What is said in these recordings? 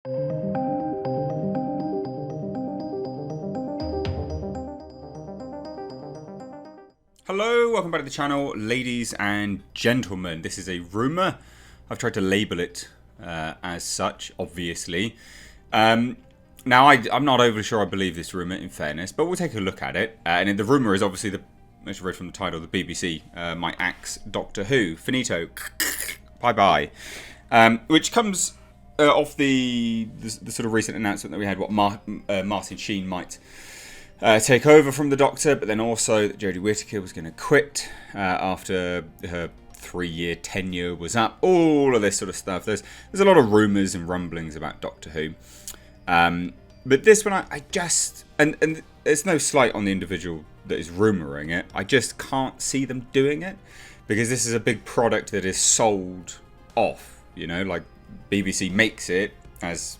Hello, welcome back to the channel, ladies and gentlemen. This is a rumour. I've tried to label it as such, obviously. Now, I'm not overly sure I believe this rumour, in fairness, but we'll take a look at it. And the rumour is obviously, as you read from the title, the BBC, my axe, Doctor Who, finito, bye-bye. Which comes off the sort of recent announcement that we had, what Martin Sheen might take over from the Doctor, but then also that Jodie Whittaker was going to quit after her 3-year tenure was up. All of this sort of stuff. There's a lot of rumours and rumblings about Doctor Who. But this one, I just... And there's no slight on the individual that is rumouring it. I just can't see them doing it. Because this is a big product that is sold off. You know, like BBC makes it as...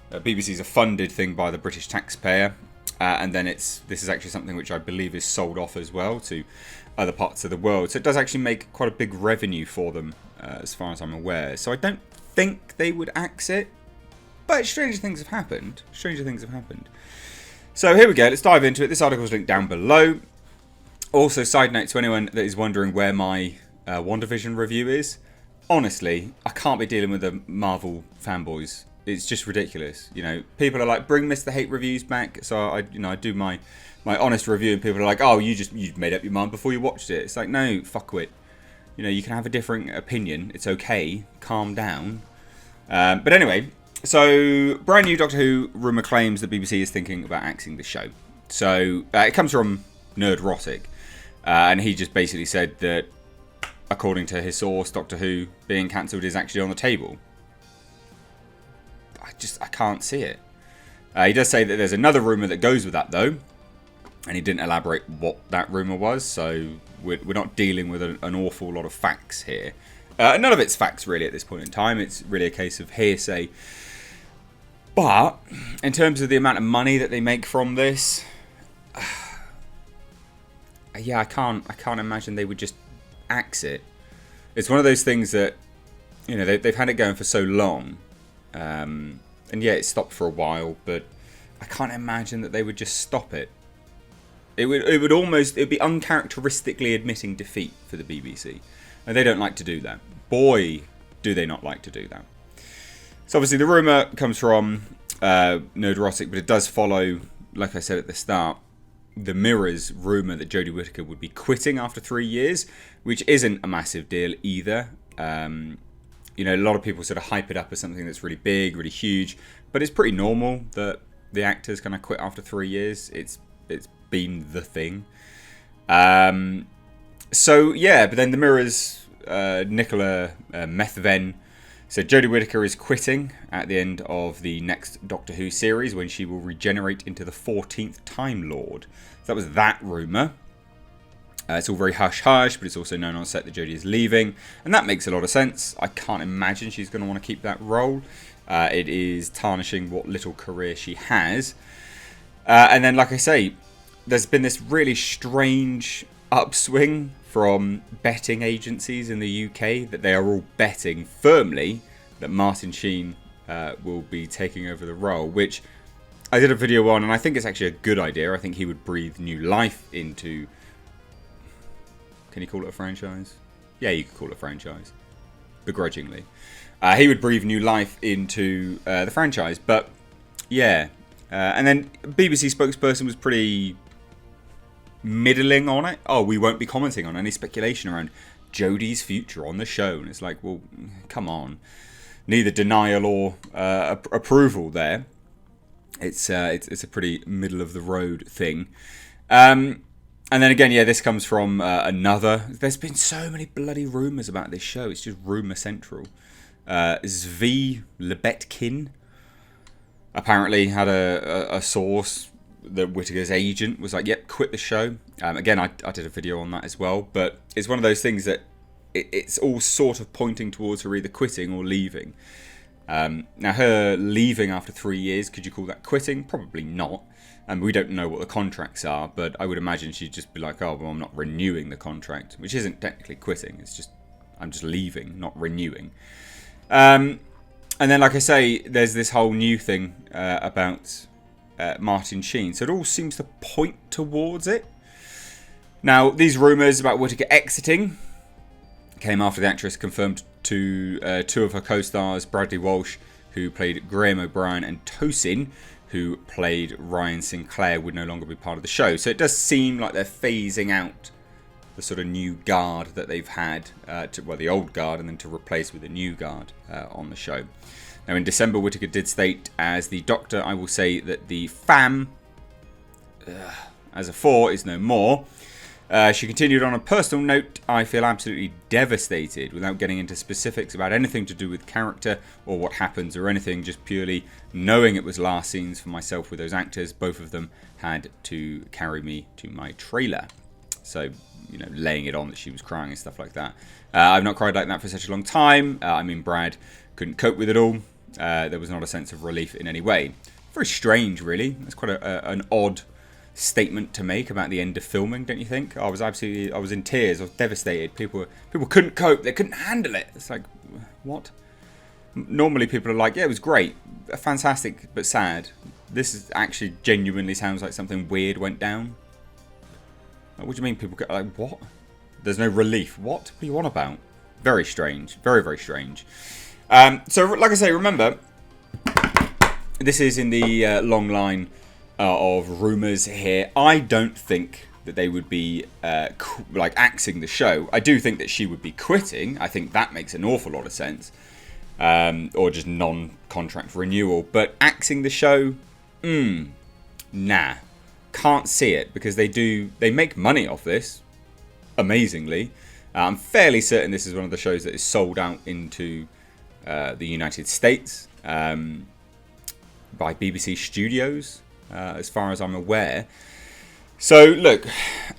BBC's a funded thing by the British taxpayer. And then this is actually something which I believe is sold off as well to other parts of the world. So it does actually make quite a big revenue for them, as far as I'm aware. So I don't think they would axe it. But stranger things have happened. Stranger things have happened. So here we go. Let's dive into it. This article is linked down below. Also, side note to anyone that is wondering where my WandaVision review is. Honestly, I can't be dealing with the Marvel fanboys. It's just ridiculous, you know. People are like, "Bring Mr. Hate reviews back." So I do my honest review, and people are like, "Oh, you made up your mind before you watched it." It's like, no, fuckwit. You know, you can have a different opinion. It's okay. Calm down. But anyway, so brand new Doctor Who rumor claims that BBC is thinking about axing the show. So it comes from Nerdrotic, and he just basically said that, according to his source, Doctor Who being cancelled is actually on the table. I can't see it. He does say that there's another rumour that goes with that, though. And he didn't elaborate what that rumour was. So we're not dealing with an awful lot of facts here. None of it's facts, really, at this point in time. It's really a case of hearsay. But in terms of the amount of money that they make from this... yeah, I can't imagine they would just axe it. It's one of those things that, you know, they've had it going for so long. And yeah, it stopped for a while, but I can't imagine that they would just stop it. It would be uncharacteristically admitting defeat for the BBC. And they don't like to do that. Boy, do they not like to do that. So obviously the rumour comes from Nerdrotic, but it does follow, like I said at the start, the Mirror's rumour that Jodie Whittaker would be quitting after 3 years, which isn't a massive deal either. You know, a lot of people sort of hype it up as something that's really big, really huge, but it's pretty normal that the actors kind of quit after 3 years. It's been the thing. So yeah, but then the Mirror's Nicola Methven said Jodie Whittaker is quitting at the end of the next Doctor Who series when she will regenerate into the 14th Time Lord. So that was that rumour. It's all very hush-hush, but it's also known on set that Jodie is leaving. And that makes a lot of sense. I can't imagine she's going to want to keep that role. It is tarnishing what little career she has. And then, like I say, there's been this really strange upswing from betting agencies in the UK that they are all betting firmly that Martin Sheen will be taking over the role, which I did a video on, and I think it's actually a good idea. I think he would breathe new life into... Can you call it a franchise? Yeah, you could call it a franchise. Begrudgingly. He would breathe new life into the franchise. But, yeah. And then BBC spokesperson was pretty middling on it. Oh, we won't be commenting on any speculation around Jodie's future on the show. And it's like, well, come on. Neither denial or approval there. It's a pretty middle-of-the-road thing. And then again, yeah, this comes from another... There's been so many bloody rumours about this show. It's just rumour central. Zvi Lebetkin apparently had a source that Whittaker's agent was like, yep, quit the show. Again, I did a video on that as well. But it's one of those things that it's all sort of pointing towards her either quitting or leaving. Now, her leaving after 3 years, could you call that quitting? Probably not. And we don't know what the contracts are, but I would imagine she'd just be like, oh, well, I'm not renewing the contract, which isn't technically quitting. It's just, I'm just leaving, not renewing. And And then, like I say, there's this whole new thing about Martin Sheen. So it all seems to point towards it. Now, these rumours about Whittaker exiting came after the actress confirmed to two of her co-stars, Bradley Walsh, who played Graham O'Brien, and Tosin, who played Ryan Sinclair, would no longer be part of the show. So it does seem like they're phasing out the sort of new guard that they've had, the old guard, and then to replace with a new guard on the show. Now, in December, Whittaker did state, as the Doctor, I will say that the fam, as a 4, is no more. She continued on a personal note, I feel absolutely devastated, without getting into specifics about anything to do with character or what happens or anything, just purely knowing it was last scenes for myself with those actors. Both of them had to carry me to my trailer. So, you know, laying it on that she was crying and stuff like that. I've not cried like that for such a long time. I mean, Brad couldn't cope with it all. There was not a sense of relief in any way. Very strange, really. That's quite an odd statement to make about the end of filming, don't you think? I was in tears. I was devastated. People couldn't cope. They couldn't handle it. It's like, what? Normally people are like, yeah, it was great, fantastic, but sad. This is actually genuinely sounds like something weird went down. What do you mean people get like, what? There's no relief. What are you on about? Very strange. Very, very strange. So, like I say, remember, this is in the long line of rumours here. I don't think that they would be like axing the show. I do think that she would be quitting. I think that makes an awful lot of sense. Or just non-contract renewal. But axing the show? Nah. Can't see it, because they make money off this, amazingly. I'm fairly certain this is one of the shows that is sold out into the United States by BBC Studios, as far as I'm aware. So, look,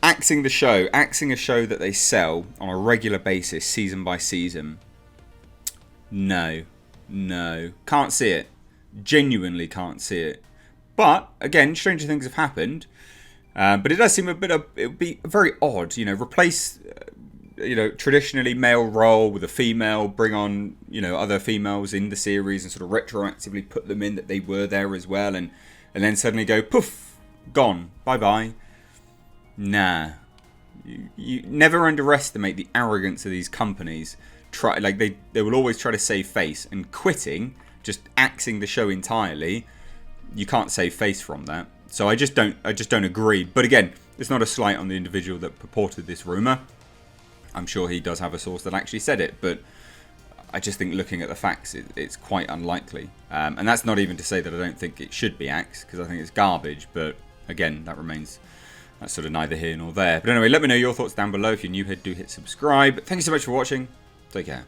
axing a show that they sell on a regular basis, season by season. No. Can't see it. Genuinely can't see it. But, again, stranger things have happened. But it does seem it would be very odd, replace, traditionally male role with a female, bring on, other females in the series and sort of retroactively put them in that they were there as well, and then suddenly go, poof, gone, bye-bye. Nah. You never underestimate the arrogance of these companies. They will always try to save face, and quitting, just axing the show entirely, you can't save face from that. So I just don't agree. But again, it's not a slight on the individual that purported this rumour. I'm sure he does have a source that actually said it, but I just think looking at the facts, it's quite unlikely. And that's not even to say that I don't think it should be axed, because I think it's garbage. But again, that's sort of neither here nor there. But anyway, let me know your thoughts down below. If you're new here, do hit subscribe. Thank you so much for watching. Take care.